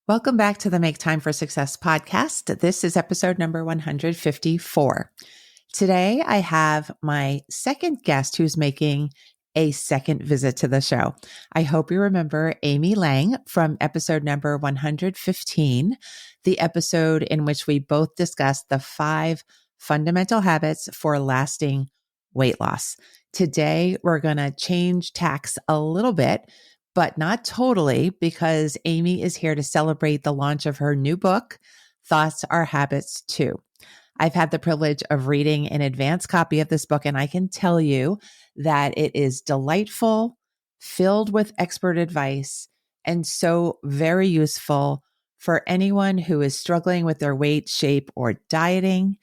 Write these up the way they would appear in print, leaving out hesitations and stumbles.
Welcome back to the Make Time for Success podcast. This is episode number 154. Today, I have my second guest who's making a second visit to the show. I hope you remember Amy Lang from episode number 115, the episode in which we both discussed the 5 fundamental habits for lasting weight loss. Today, we're going to change tacks a little bit, but not totally, because Amy is here to celebrate the launch of her new book, Thoughts Are Habits Too. I've had the privilege of reading an advanced copy of this book, and I can tell you that it is delightful, filled with expert advice, and so very useful for anyone who is struggling with their weight, shape, or dieting,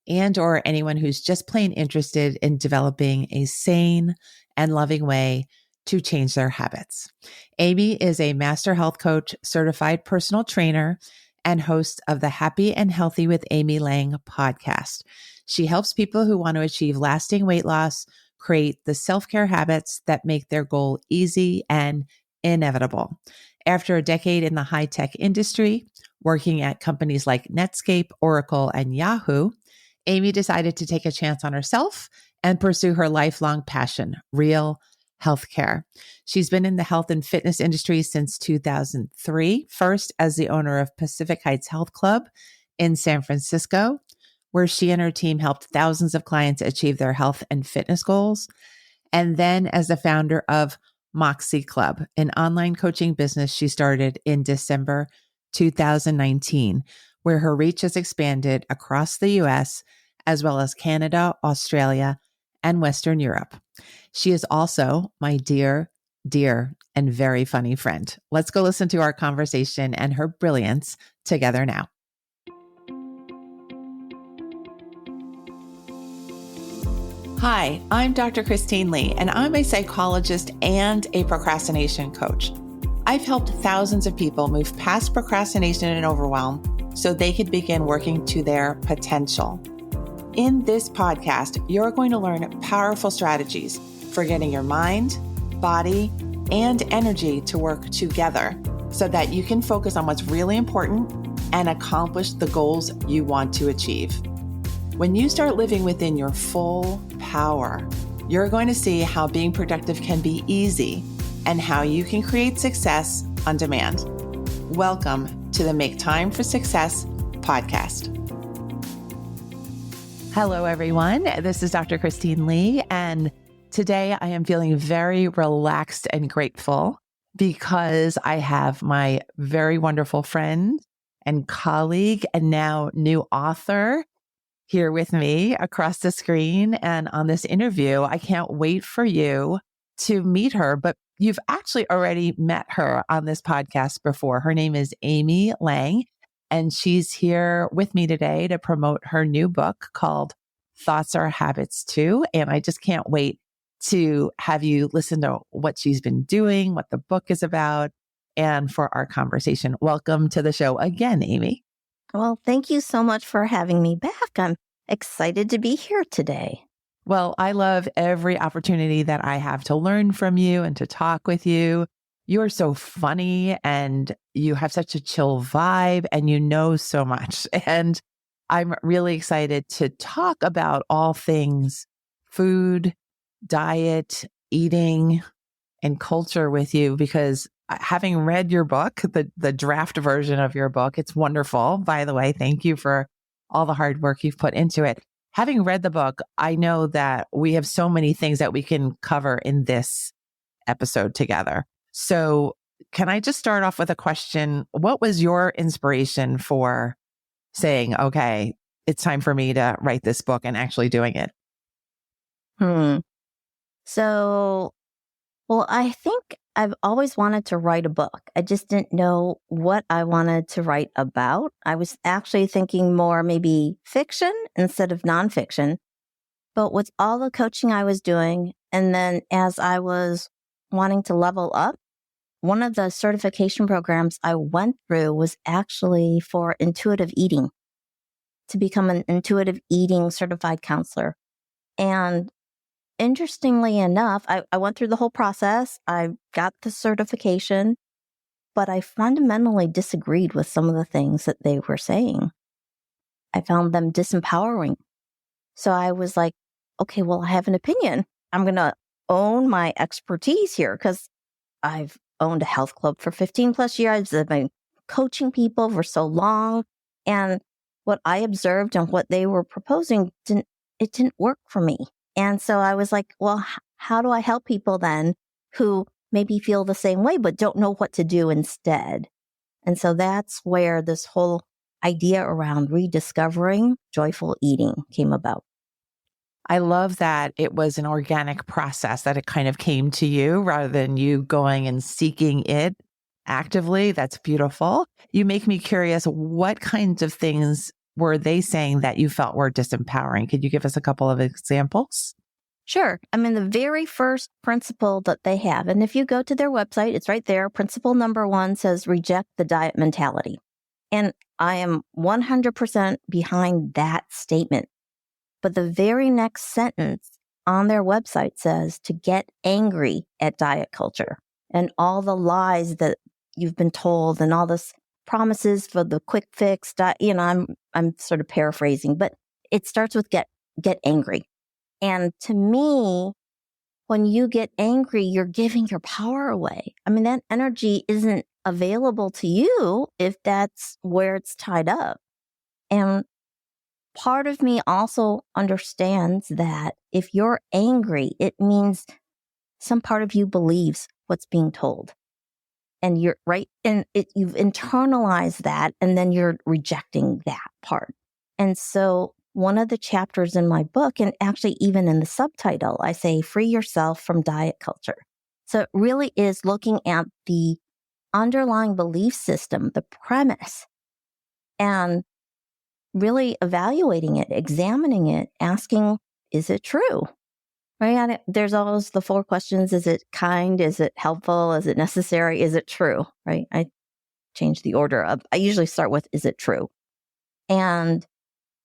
and or anyone who's just plain interested in developing a sane and loving way to change their habits. Amy is a master health coach, certified personal trainer, and host of the Happy and Healthy with Amy Lang podcast. She helps people who want to achieve lasting weight loss create the self-care habits that make their goal easy and inevitable. After a decade in the high-tech industry, working at companies like Netscape, Oracle, and Yahoo, Amy decided to take a chance on herself and pursue her lifelong passion, real healthcare. She's been in the health and fitness industry since 2003, first as the owner of Pacific Heights Health Club in San Francisco, where she and her team helped thousands of clients achieve their health and fitness goals, and then as the founder of Moxie Club, an online coaching business she started in December 2019, where her reach has expanded across the US, as well as Canada, Australia, and Western Europe. She is also my dear, and very funny friend. Let's go listen to our conversation and her brilliance together now. Hi, I'm Dr. Christine Lee, and I'm a psychologist and a procrastination coach. I've helped thousands of people move past procrastination and overwhelm so they could begin working to their potential. In this podcast, you're going to learn powerful strategies for getting your mind, body, and energy to work together so that you can focus on what's really important and accomplish the goals you want to achieve. When you start living within your full power, you're going to see how being productive can be easy and how you can create success on demand. Welcome to the Make Time for Success podcast. Hello, everyone. This is Dr. Christine Lee, and today I am feeling very relaxed and grateful because I have my very wonderful friend and colleague and now new author here with me across the screen and on this interview. I can't wait for you to meet her, but you've actually already met her on this podcast before. Her name is Amy Lang, and she's here with me today to promote her new book called Thoughts Are Habits Too. And I just can't wait to have you listen to what she's been doing, what the book is about, and for our conversation. Welcome to the show again, Amy. Well, thank you so much for having me back. I'm excited to be here today. Well, I love every opportunity that I have to learn from you and to talk with you. You are so funny and you have such a chill vibe and you know so much. And I'm really excited to talk about all things food, diet, eating, and culture with you, because having read your book, the draft version of your book, it's wonderful. By the way, thank you for all the hard work you've put into it. Having read the book, I know that we have so many things that we can cover in this episode together. So can I just start off with a question? What was your inspiration for saying, okay, it's time for me to write this book and actually doing it? Well, I think I've always wanted to write a book. I just didn't know what I wanted to write about. I was actually thinking more maybe fiction instead of nonfiction. But with all the coaching I was doing, and then as I was wanting to level up, one of the certification programs I went through was actually for intuitive eating, to become an intuitive eating certified counselor. And interestingly enough, I went through the whole process. I got the certification. but I fundamentally disagreed with some of the things that they were saying. I found them disempowering. So I was like, okay, well, I have an opinion. I'm going to own my expertise here because I've owned a health club for 15 plus years. I've been coaching people for so long. And what I observed and what they were proposing didn't work for me. And so I was like, well, how do I help people then who maybe feel the same way, but don't know what to do instead? And so that's where this whole idea around rediscovering joyful eating came about. I love that it was an organic process, that it kind of came to you rather than you going and seeking it actively. That's beautiful. You make me curious, what kinds of things were they saying that you felt were disempowering? Could you give us a couple of examples? Sure. I mean, the very first principle that they have, and if you go to their website, it's right there. Principle number 1 says reject the diet mentality. And I am 100% behind that statement. But the very next sentence on their website says to get angry at diet culture and all the lies that you've been told and all this promises for the quick fix. I'm sort of paraphrasing, but it starts with get angry. And to me, when you get angry, you're giving your power away. I mean, that energy isn't available to you if that's where it's tied up. And part of me also understands that if you're angry, it means some part of you believes what's being told. And you're right. And you've internalized that, and then you're rejecting that part. And so one of the chapters in my book, and actually even in the subtitle, I say, free yourself from diet culture. So it really is looking at the underlying belief system, the premise, and really evaluating it, examining it, asking, is it true? Right? There's always the 4 questions. Is it kind? Is it helpful? Is it necessary? Is it true? Right? I change the order up. I usually start with, is it true? And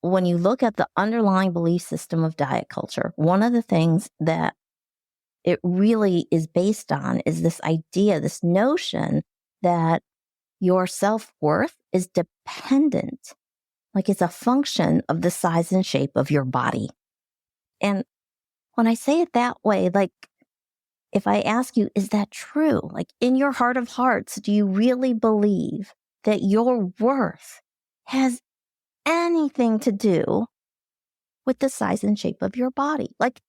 when you look at the underlying belief system of diet culture, one of the things that it really is based on is this idea, this notion that your self-worth is dependent, like it's a function of the size and shape of your body. And when I say it that way, like if I ask you, is that true? Like in your heart of hearts, do you really believe that your worth has anything to do with the size and shape of your body? Like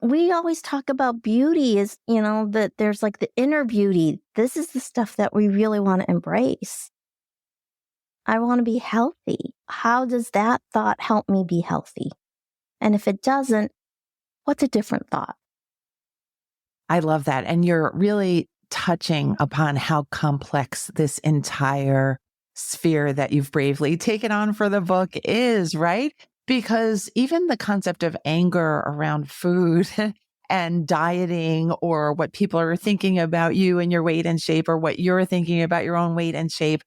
we always talk about beauty is, that there's like the inner beauty. This is the stuff that we really want to embrace. I want to be healthy. How does that thought help me be healthy? And if it doesn't, what's a different thought? I love that. And you're really touching upon how complex this entire sphere that you've bravely taken on for the book is, right? Because even the concept of anger around food and dieting, or what people are thinking about you and your weight and shape, or what you're thinking about your own weight and shape,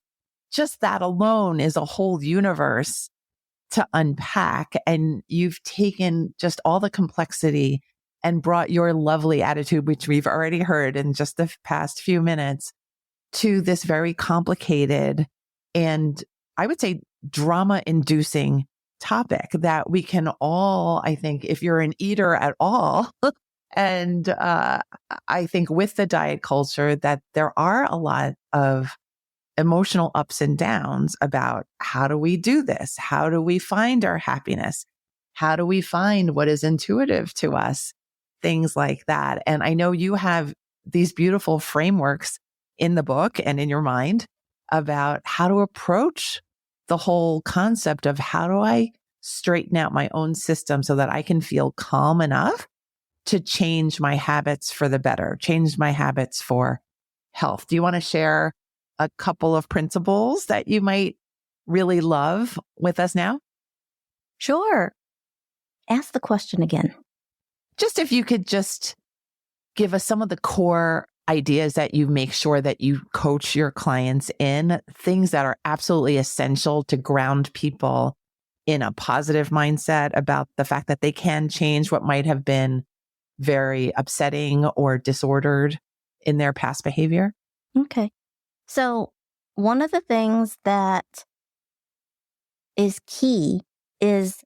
just that alone is a whole universe to unpack. And you've taken just all the complexity and brought your lovely attitude, which we've already heard in just the past few minutes, to this very complicated and I would say drama inducing topic that we can all, I think, if you're an eater at all, and I think with the diet culture that there are a lot of emotional ups and downs about how do we do this? How do we find our happiness? How do we find what is intuitive to us? Things like that. And I know you have these beautiful frameworks in the book and in your mind about how to approach the whole concept of how do I straighten out my own system so that I can feel calm enough to change my habits for the better, change my habits for health. Do you want to share a couple of principles that you might really love with us now? Sure. Ask the question again. Just if you could just give us some of the core ideas that you make sure that you coach your clients in, things that are absolutely essential to ground people in a positive mindset about the fact that they can change what might have been very upsetting or disordered in their past behavior. Okay. So one of the things that is key is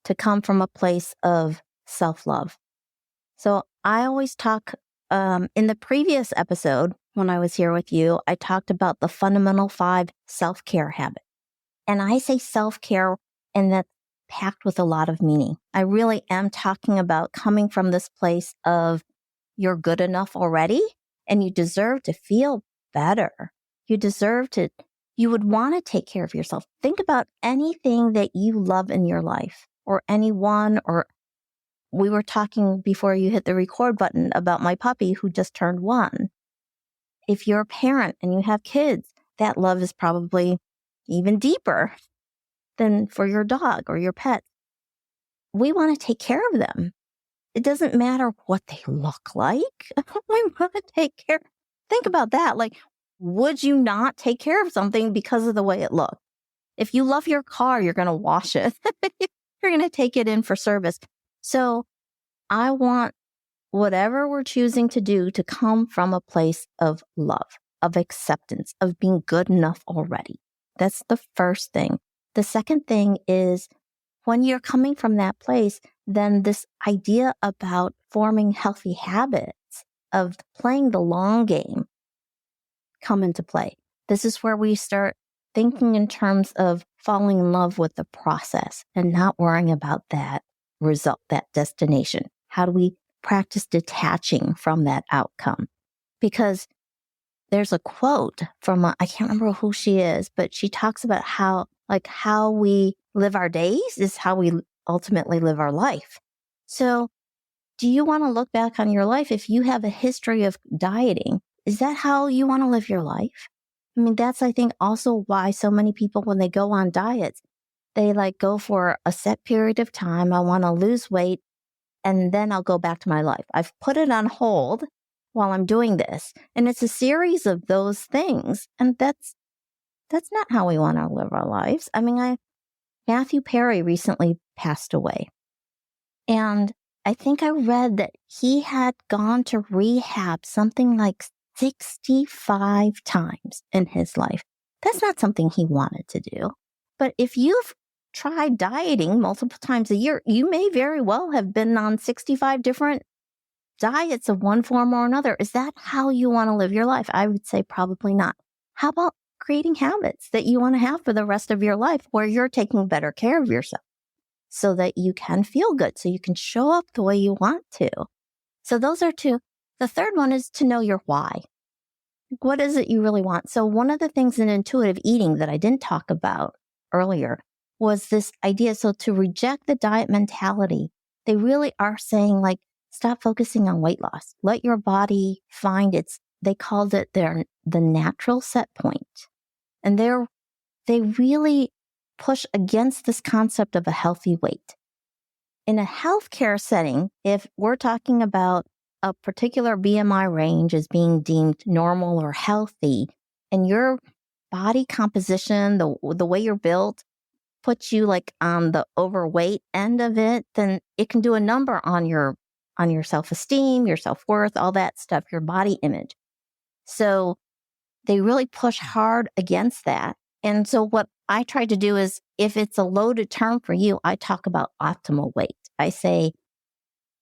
to come from a place of self-love. So I always talk, in the previous episode, when I was here with you, I talked about the fundamental 5 self-care habits. And I say self-care, and that's packed with a lot of meaning. I really am talking about coming from this place of you're good enough already, and you deserve to feel better. You would want to take care of yourself. Think about anything that you love in your life, or anyone, or we were talking before you hit the record button about my puppy who just turned 1. If you're a parent and you have kids, that love is probably even deeper than for your dog or your pet. We want to take care of them. It doesn't matter what they look like. We want to take care. Think about that. Like, would you not take care of something because of the way it looks? If you love your car, you're going to wash it. You're going to take it in for service. So I want whatever we're choosing to do to come from a place of love, of acceptance, of being good enough already. That's the first thing. The second thing is when you're coming from that place, then this idea about forming healthy habits of playing the long game come into play. This is where we start thinking in terms of falling in love with the process and not worrying about that result, that destination. How do we practice detaching from that outcome? Because there's a quote from, I can't remember who she is, but she talks about how we live our days is how we ultimately live our life. So do you want to look back on your life? If you have a history of dieting, is that how you want to live your life? I mean, that's, I think, also why so many people, when they go on diets, they go for a set period of time. I want to lose weight, and then I'll go back to my life. I've put it on hold while I'm doing this. And it's a series of those things. And that's not how we want to live our lives. I mean, Matthew Perry recently passed away. And I think I read that he had gone to rehab something like 65 times in his life. That's not something he wanted to do. But if you've tried dieting multiple times a year, you may very well have been on 65 different diets of one form or another. Is that how you want to live your life? I would say probably not. How about creating habits that you want to have for the rest of your life where you're taking better care of yourself so that you can feel good, so you can show up the way you want to? So those are 2. The third one is to know your why. What is it you really want? So one of the things in intuitive eating that I didn't talk about earlier was this idea. So to reject the diet mentality, they really are saying, stop focusing on weight loss. Let your body find they called it the natural set point. And they really push against this concept of a healthy weight. In a healthcare setting, if we're talking about a particular BMI range as being deemed normal or healthy, and your body composition, the way you're built, puts you on the overweight end of it, then it can do a number on your self-esteem, your self-worth, all that stuff, your body image. So they really push hard against that. And so what I try to do is, if it's a loaded term for you, I talk about optimal weight. I say,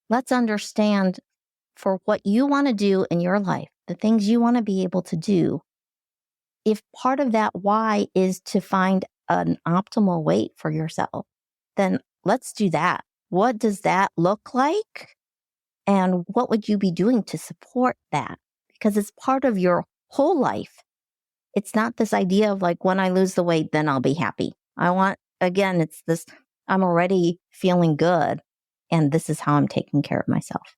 let's understand for what you want to do in your life, the things you want to be able to do. If part of that why is to find an optimal weight for yourself, then let's do that. What does that look like? And what would you be doing to support that? Because it's part of your whole life. It's not this idea of when I lose the weight, then I'll be happy. It's this, I'm already feeling good, and this is how I'm taking care of myself.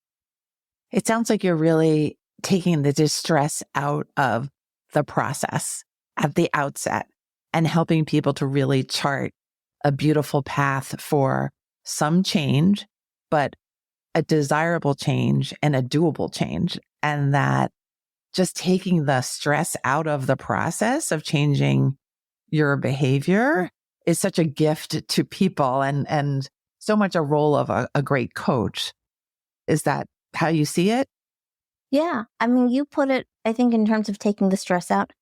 It sounds like you're really taking the distress out of the process at the outset and helping people to really chart a beautiful path for some change, but a desirable change and a doable change. And that just taking the stress out of the process of changing your behavior is such a gift to people and so much a role of a great coach. Is that how you see it? Yeah. I mean, you put it, I think, in terms of taking the stress out.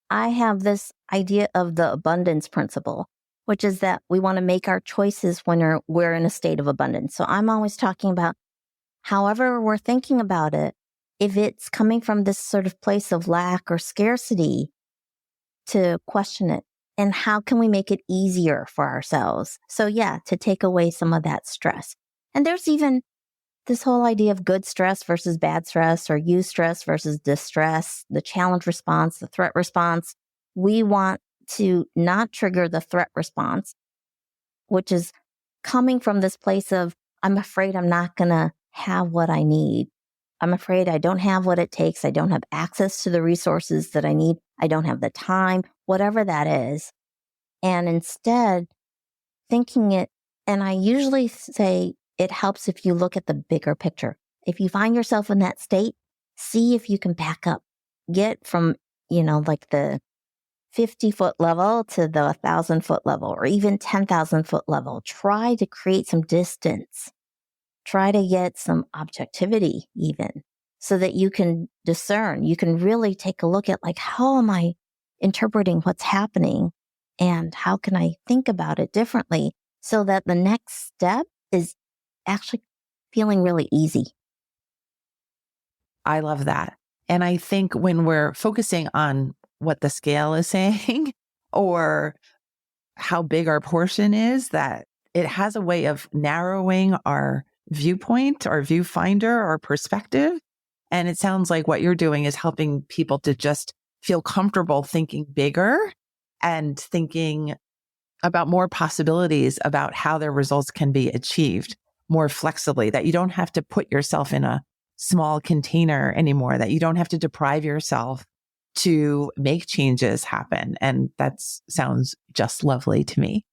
I have this idea of the abundance principle, which is that we want to make our choices when we're in a state of abundance. So I'm always talking about however we're thinking about it, if it's coming from this sort of place of lack or scarcity, to question it. And how can we make it easier for ourselves? So yeah, to take away some of that stress. And there's even this whole idea of good stress versus bad stress, or eustress versus distress, the challenge response, the threat response. We want to not trigger the threat response, which is coming from this place of, I'm afraid I'm not going to have what I need. I'm afraid I don't have what it takes. I don't have access to the resources that I need. I don't have the time, whatever that is. And instead, thinking it, and I usually say it helps if you look at the bigger picture. If you find yourself in that state, see if you can back up, get from, like the 50-foot level to the 1,000-foot level, or even 10,000-foot level. Try to create some distance. Try to get some objectivity even, so that you can discern. You can really take a look at, like, how am I interpreting what's happening, and how can I think about it differently, so that the next step is actually feeling really easy. I love that. And I think when we're focusing on what the scale is saying or how big our portion is, that it has a way of narrowing our viewpoint, our viewfinder, our perspective. And it sounds like what you're doing is helping people to just feel comfortable thinking bigger and thinking about more possibilities about how their results can be achieved more flexibly, that you don't have to put yourself in a small container anymore, that you don't have to deprive yourself to make changes happen. And that sounds just lovely to me.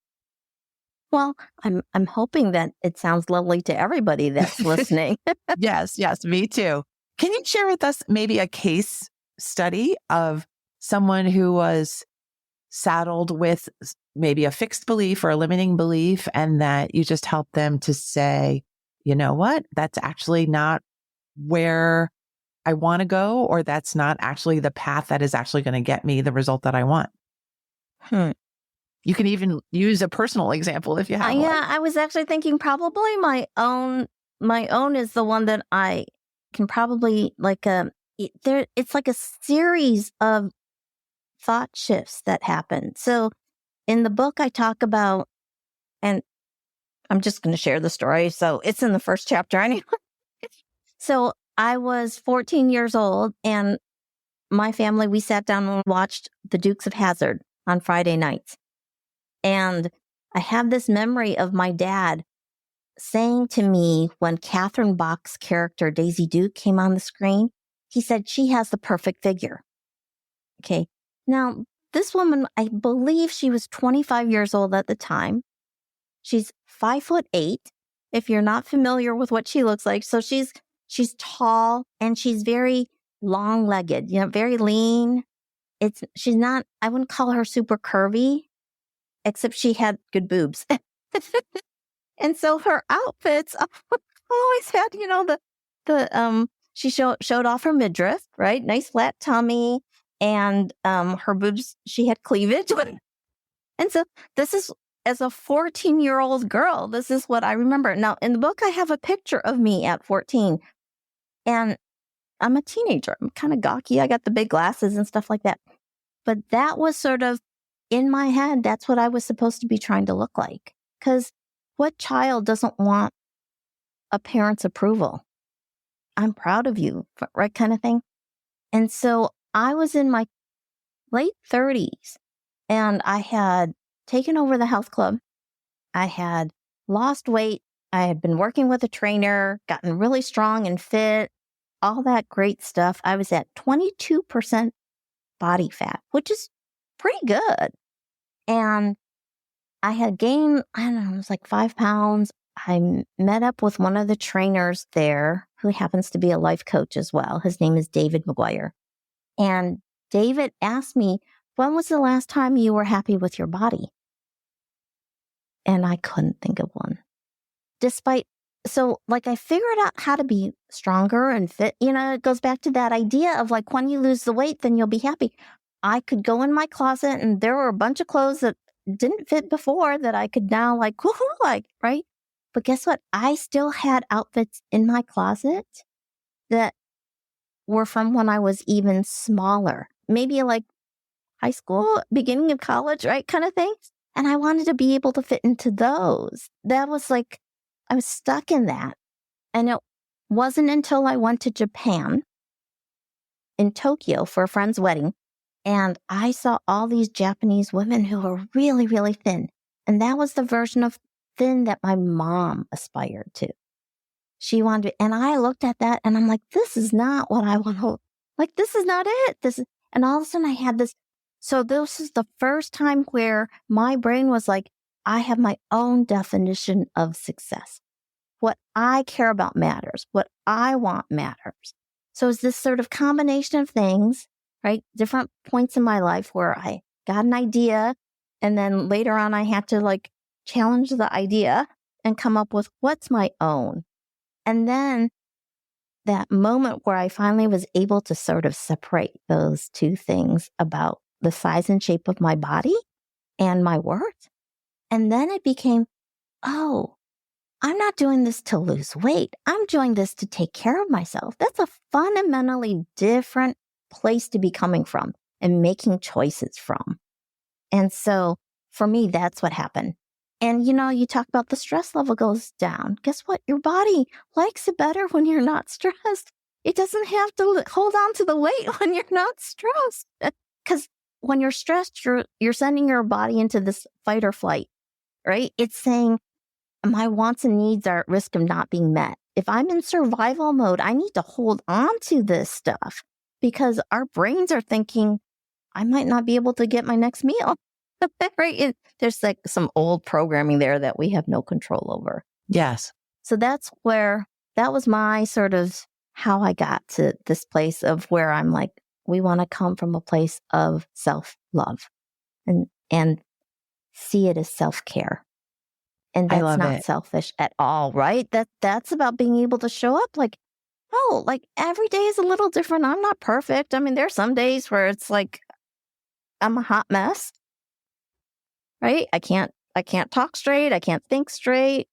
Well, I'm hoping that it sounds lovely to everybody that's listening. Yes, me too. Can you share with us maybe a case study of someone who was saddled with maybe a fixed belief or a limiting belief, and that you just help them to say, you know what, that's actually not where I want to go, or that's not actually the path that is actually going to get me the result that I want? You can even use a personal example if you have one. Yeah, I was actually thinking probably my own is the one that I can probably it's like a series of thought shifts that happen. So in the book I talk about, and I'm just going to share the story. So it's in the first chapter anyway. So I was 14 years old, and my family, we sat down and watched The Dukes of Hazzard on Friday nights. And I have this memory of my dad saying to me, when Catherine Bach's character, Daisy Duke, came on the screen, he said, she has the perfect figure. Okay. Now, this woman, I believe she was 25 years old at the time. She's 5'8", if you're not familiar with what she looks like. So she's tall, and she's very long-legged, very lean. She's not, I wouldn't call her super curvy, except she had good boobs. And so her outfits always had, she showed off her midriff, right? Nice flat tummy, and her boobs, she had cleavage. And so this is, as a 14-year-old girl, this is what I remember. Now, in the book, I have a picture of me at 14, and I'm a teenager. I'm kind of gawky. I got the big glasses and stuff like that. But that was sort of in my head. That's what I was supposed to be trying to look like. Because what child doesn't want a parent's approval? I'm proud of you, right, kind of thing. And so I was in my late 30s, and I had taken over the health club. I had lost weight. I had been working with a trainer, gotten really strong and fit, all that great stuff. I was at 22% body fat, which is pretty good. And I had gained, I don't know, it was like 5 pounds. I met up with one of the trainers there, who happens to be a life coach as well. His name is David McGuire. And David asked me, when was the last time you were happy with your body? And I couldn't think of one. I figured out how to be stronger and fit. It goes back to that idea of, like, when you lose the weight, then you'll be happy. I could go in my closet and there were a bunch of clothes that didn't fit before that I could now like, woohoo, like, right? But guess what? I still had outfits in my closet that were from when I was even smaller, maybe like high school, beginning of college, right? Kind of thing. And I wanted to be able to fit into those. That was like, I was stuck in that. And it wasn't until I went to Japan in Tokyo for a friend's wedding. And I saw all these Japanese women who were really, really thin. And that was the version of thin that my mom aspired to. She wanted, and I looked at that and I'm like, this is not what I want to, like, this is not it. And all of a sudden I had this. So this is the first time where my brain was like, I have my own definition of success. What I care about matters. What I want matters. So it's this sort of combination of things, right? Different points in my life where I got an idea and then later on I had to like challenge the idea and come up with what's my own. And then that moment where I finally was able to sort of separate those two things about the size and shape of my body and my worth. And then it became, oh, I'm not doing this to lose weight. I'm doing this to take care of myself. That's a fundamentally different place to be coming from and making choices from. And so for me, that's what happened. And, you talk about the stress level goes down. Guess what? Your body likes it better when you're not stressed. It doesn't have to hold on to the weight when you're not stressed. Because when you're stressed, you're sending your body into this fight or flight, right? It's saying, my wants and needs are at risk of not being met. If I'm in survival mode, I need to hold on to this stuff because our brains are thinking, I might not be able to get my next meal. Right? There's like some old programming there that we have no control over. Yes. So that was my sort of how I got to this place of where I'm like, we want to come from a place of self-love and see it as self-care. And that's not selfish at all, right? That's about being able to show up like, oh, like every day is a little different. I'm not perfect. I mean, there's some days where it's like, I'm a hot mess. Right? I can't talk straight. I can't think straight.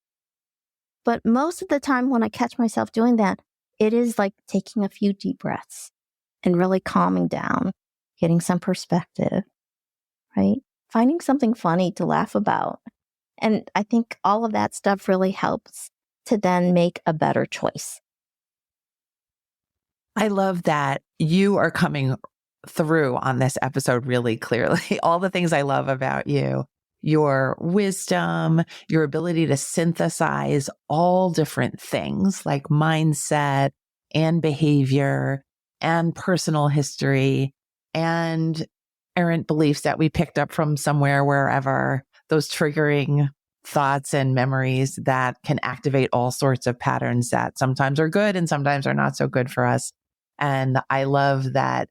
But most of the time when I catch myself doing that, it is like taking a few deep breaths and really calming down, getting some perspective, right? Finding something funny to laugh about. And I think all of that stuff really helps to then make a better choice. I love that you are coming through on this episode really clearly. All the things I love about you. Your wisdom, your ability to synthesize all different things like mindset and behavior and personal history and errant beliefs that we picked up from somewhere, wherever, those triggering thoughts and memories that can activate all sorts of patterns that sometimes are good and sometimes are not so good for us. And I love that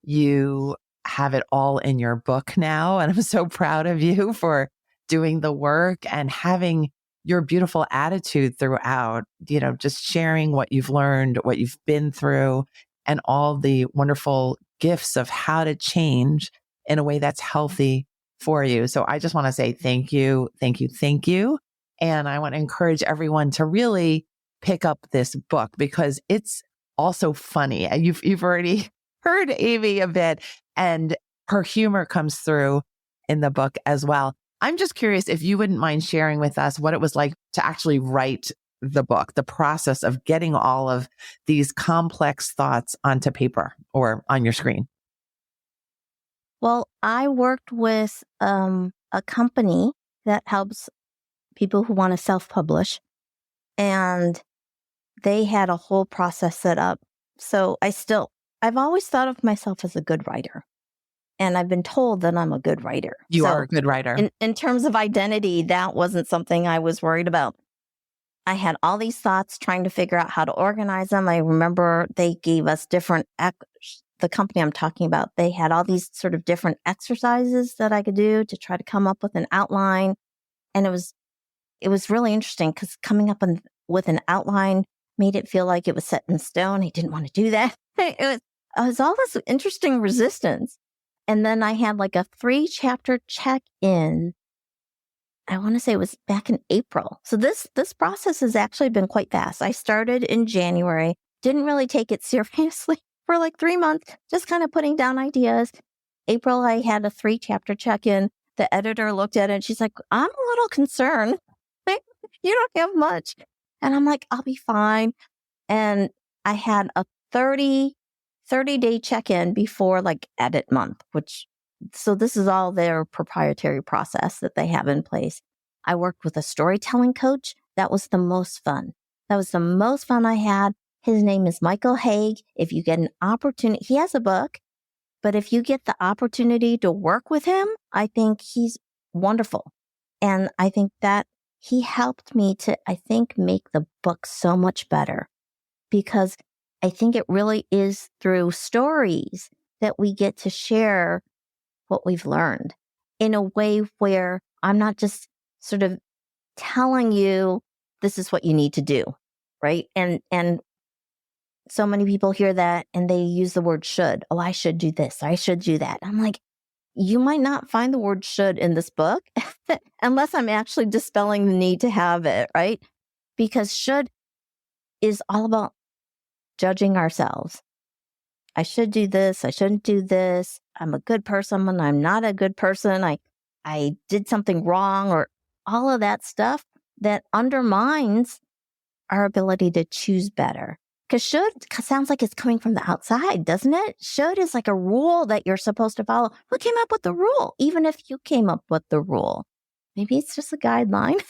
you have it all in your book now. And I'm so proud of you for doing the work and having your beautiful attitude throughout, just sharing what you've learned, what you've been through, and all the wonderful gifts of how to change in a way that's healthy for you. So I just want to say thank you, thank you, thank you. And I want to encourage everyone to really pick up this book because it's also funny. And you've already heard Amy a bit, and her humor comes through in the book as well. I'm just curious if you wouldn't mind sharing with us what it was like to actually write the book, the process of getting all of these complex thoughts onto paper or on your screen. Well, I worked with a company that helps people who want to self-publish, and they had a whole process set up. So I've always thought of myself as a good writer. And I've been told that I'm a good writer. You are a good writer. In terms of identity, that wasn't something I was worried about. I had all these thoughts trying to figure out how to organize them. I remember they gave us the company I'm talking about, they had all these sort of different exercises that I could do to try to come up with an outline. And it was really interesting because coming up with an outline made it feel like it was set in stone. I didn't want to do that. It was all this interesting resistance. And then I had like a 3-chapter check-in. I want to say it was back in April. So this process has actually been quite fast. I started in January, didn't really take it seriously for like 3 months, just kind of putting down ideas. April, I had a 3-chapter check-in. The editor looked at it and she's like, I'm a little concerned. You don't have much. And I'm like, I'll be fine. And I had a 30-day check-in before like edit month, so this is all their proprietary process that they have in place. I worked with a storytelling coach. That was the most fun. That was the most fun I had. His name is Michael Haig. If you get an opportunity, he has a book, but if you get the opportunity to work with him, I think he's wonderful. And I think that he helped me to, make the book so much better, because I think it really is through stories that we get to share what we've learned in a way where I'm not just sort of telling you this is what you need to do, right? And so many people hear that and they use the word should. Oh, I should do this. I should do that. I'm like, you might not find the word should in this book unless I'm actually dispelling the need to have it, right? Because should is all about judging ourselves. I should do this. I shouldn't do this. I'm a good person when I'm not a good person. I did something wrong, or all of that stuff that undermines our ability to choose better. Because should sounds like it's coming from the outside, doesn't it? Should is like a rule that you're supposed to follow. Who came up with the rule? Even if you came up with the rule, maybe it's just a guideline,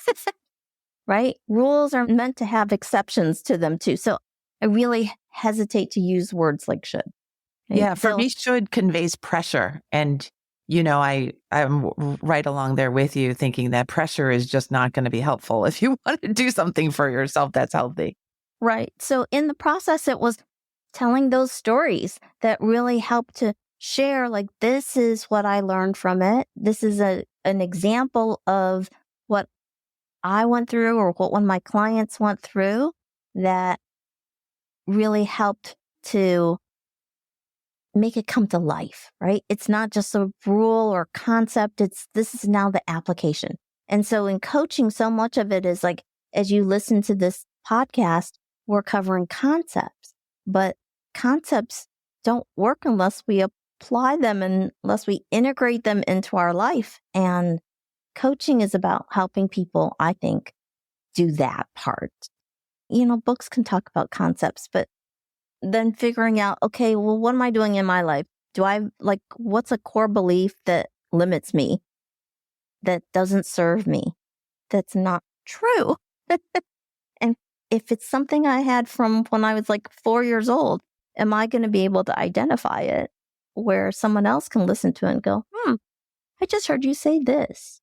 right? Rules are meant to have exceptions to them too. So I really hesitate to use words like should. Right? Yeah, for me, should conveys pressure. And, I'm right along there with you, thinking that pressure is just not going to be helpful if you want to do something for yourself that's healthy. Right. So in the process, it was telling those stories that really helped to share, like, this is what I learned from it. This is an example of what I went through, or what one of my clients went through, that really helped to make it come to life, right? It's not just a rule or concept. This is now the application. And so in coaching, so much of it is like, as you listen to this podcast, we're covering concepts, but concepts don't work unless we apply them and unless we integrate them into our life. And coaching is about helping people, I think, do that part. Books can talk about concepts, but then figuring out, okay, well, what am I doing in my life? What's a core belief that limits me, that doesn't serve me, that's not true? And if it's something I had from when I was like 4 years old, am I going to be able to identify it where someone else can listen to it and go, I just heard you say this.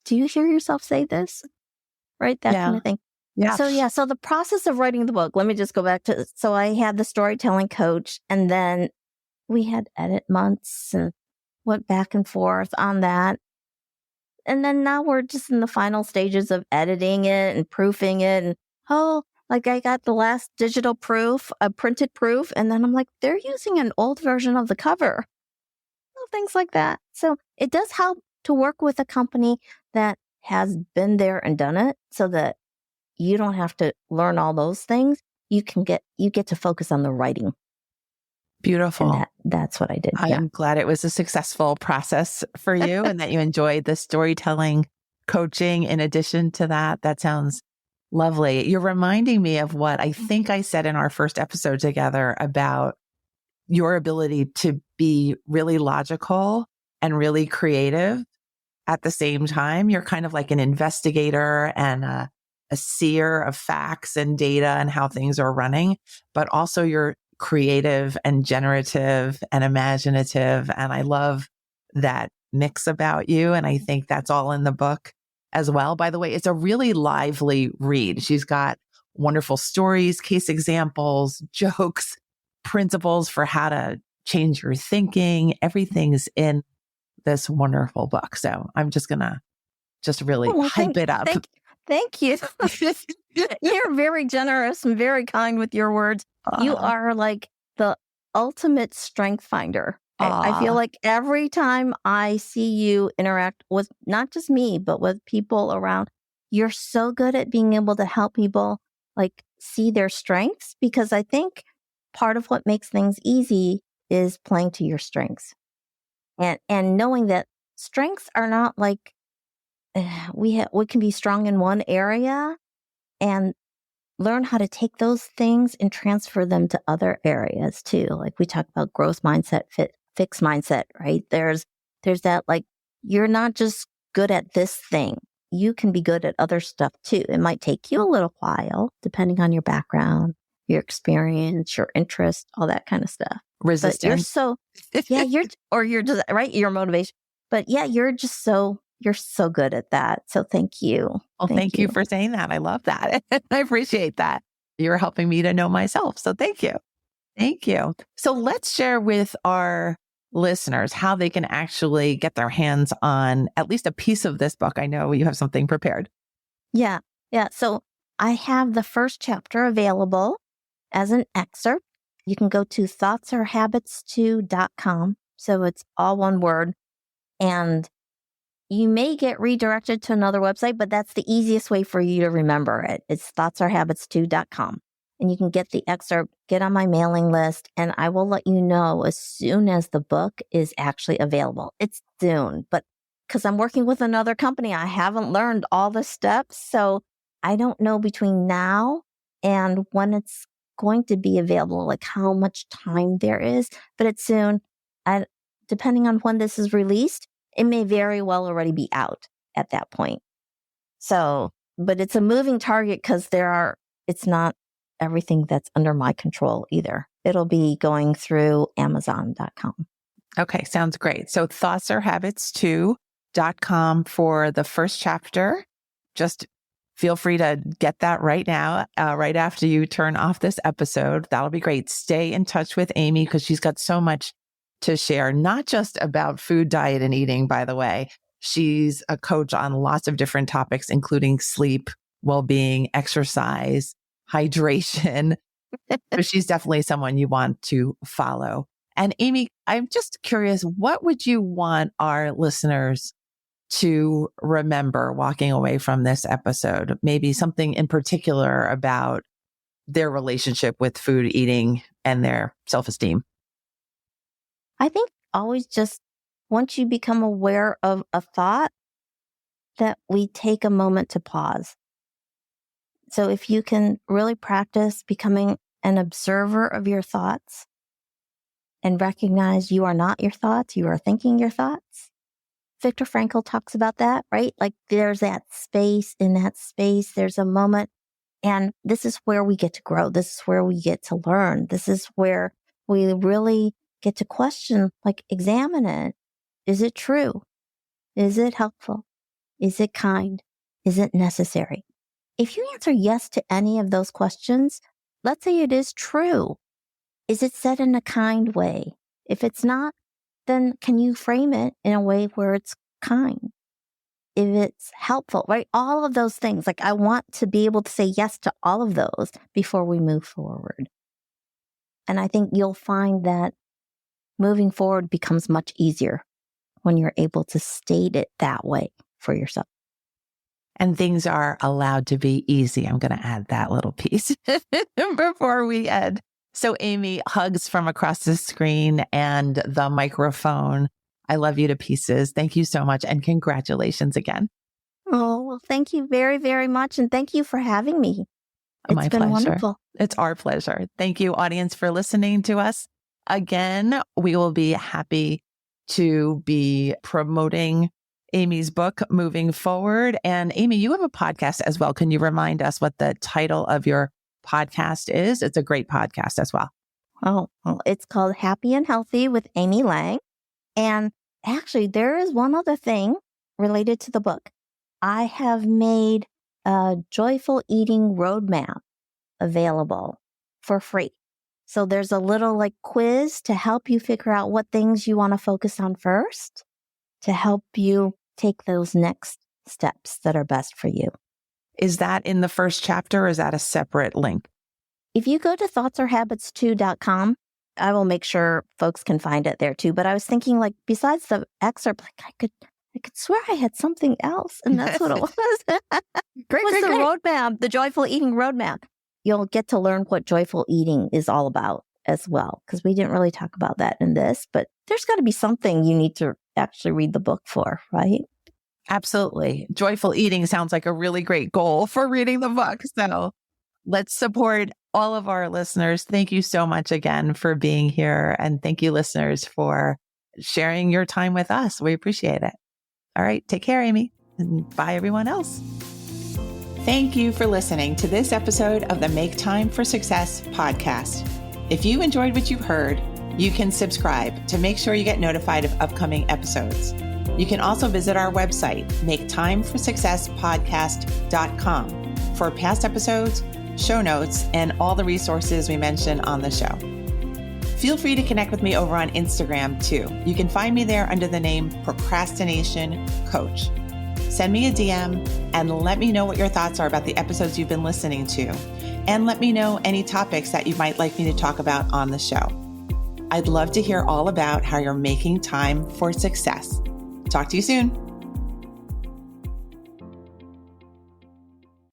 Do you hear yourself say this? Right? That kind of thing. Yeah. So the process of writing the book, let me just go back to, so I had the storytelling coach, and then we had edit months and went back and forth on that. And then now we're just in the final stages of editing it and proofing it. And I got the last digital proof, a printed proof. And then I'm like, they're using an old version of the cover. Things like that. So it does help to work with a company that has been there and done it, so that you don't have to learn all those things. You get to focus on the writing. Beautiful. And that's what I did. I'm glad it was a successful process for you and that you enjoyed the storytelling coaching in addition to that. That sounds lovely. You're reminding me of what I think I said in our first episode together about your ability to be really logical and really creative at the same time. You're kind of like an investigator and a seer of facts and data and how things are running, but also you're creative and generative and imaginative. And I love that mix about you. And I think that's all in the book as well. By the way, it's a really lively read. She's got wonderful stories, case examples, jokes, principles for how to change your thinking. Everything's in this wonderful book. So I'm just going to really hype it up. Thank you. You're very generous and very kind with your words. You are like the ultimate strength finder. I feel like every time I see you interact with not just me, but with people around, you're so good at being able to help people like see their strengths, because I think part of what makes things easy is playing to your strengths and knowing that strengths are not like we can be strong in one area and learn how to take those things and transfer them to other areas too. Like we talk about growth mindset, fixed mindset, right? There's that like you're not just good at this thing. You can be good at other stuff too. It might take you a little while, depending on your background, your experience, your interest, all that kind of stuff. Resistance. But you're so, yeah, you're just, right? Your motivation. But yeah, you're so good at that. So thank you. Well, thank you for saying that. I love that. I appreciate that. You're helping me to know myself. So thank you. Thank you. So let's share with our listeners how they can actually get their hands on at least a piece of this book. I know you have something prepared. Yeah. Yeah. So I have the first chapter available as an excerpt. You can go to thoughtsorhabits2.com. So it's all one word. And you may get redirected to another website, but that's the easiest way for you to remember it. It's thoughtsorhabits2.com. And you can get the excerpt, get on my mailing list, and I will let you know as soon as the book is actually available. It's soon, but because I'm working with another company, I haven't learned all the steps. So I don't know between now and when it's going to be available, like how much time there is, but it's soon. Depending on when this is released, it may very well already be out at that point. So, but it's a moving target because it's not everything that's under my control either. It'll be going through Amazon.com. Okay, sounds great. So thoughtsorhabits2.com for the first chapter. Just feel free to get that right now, right after you turn off this episode. That'll be great. Stay in touch with Amy because she's got so much to share, not just about food, diet, and eating, by the way. She's a coach on lots of different topics, including sleep, well-being, exercise, hydration. So she's definitely someone you want to follow. And Amy, I'm just curious, what would you want our listeners to remember walking away from this episode? Maybe something in particular about their relationship with food, eating, and their self-esteem. I think always just once you become aware of a thought, that we take a moment to pause. So if you can really practice becoming an observer of your thoughts and recognize you are not your thoughts, you are thinking your thoughts. Viktor Frankl talks about that, right? Like there's that space, in that space, there's a moment. And this is where we get to grow. This is where we get to learn. This is where we really get to question, like examine it. Is it true? Is it helpful? Is it kind? Is it necessary? If you answer yes to any of those questions, let's say it is true. Is it said in a kind way? If it's not, then can you frame it in a way where it's kind? If it's helpful, right? All of those things. Like I want to be able to say yes to all of those before we move forward. And I think you'll find that moving forward becomes much easier when you're able to state it that way for yourself. And things are allowed to be easy. I'm going to add that little piece before we end. So Amy, hugs from across the screen and the microphone. I love you to pieces. Thank you so much. And congratulations again. Oh, well, thank you very, very much. And thank you for having me. My been pleasure. Wonderful. It's our pleasure. Thank you, audience, for listening to us. Again, we will be happy to be promoting Amy's book moving forward. And Amy, you have a podcast as well. Can you remind us what the title of your podcast is? It's a great podcast as well. Oh, well, it's called Happy and Healthy with Amy Lang. And actually, there is one other thing related to the book. I have made a joyful eating roadmap available for free. So there's a little like quiz to help you figure out what things you want to focus on first to help you take those next steps that are best for you. Is that in the first chapter or is that a separate link? If you go to thoughtsorhabits2.com, I will make sure folks can find it there too. But I was thinking, like, besides the excerpt, like I could swear I had something else, and that's what it was. Great. Roadmap, the joyful eating roadmap. You'll get to learn what joyful eating is all about as well, because we didn't really talk about that in this, but there's got to be something you need to actually read the book for, right? Absolutely. Joyful eating sounds like a really great goal for reading the book. So let's support all of our listeners. Thank you so much again for being here. And thank you, listeners, for sharing your time with us. We appreciate it. All right. Take care, Amy. And bye, everyone else. Thank you for listening to this episode of the Make Time for Success podcast. If you enjoyed what you've heard, you can subscribe to make sure you get notified of upcoming episodes. You can also visit our website, maketimeforsuccesspodcast.com, for past episodes, show notes, and all the resources we mentioned on the show. Feel free to connect with me over on Instagram too. You can find me there under the name Procrastination Coach. Send me a DM and let me know what your thoughts are about the episodes you've been listening to. And let me know any topics that you might like me to talk about on the show. I'd love to hear all about how you're making time for success. Talk to you soon.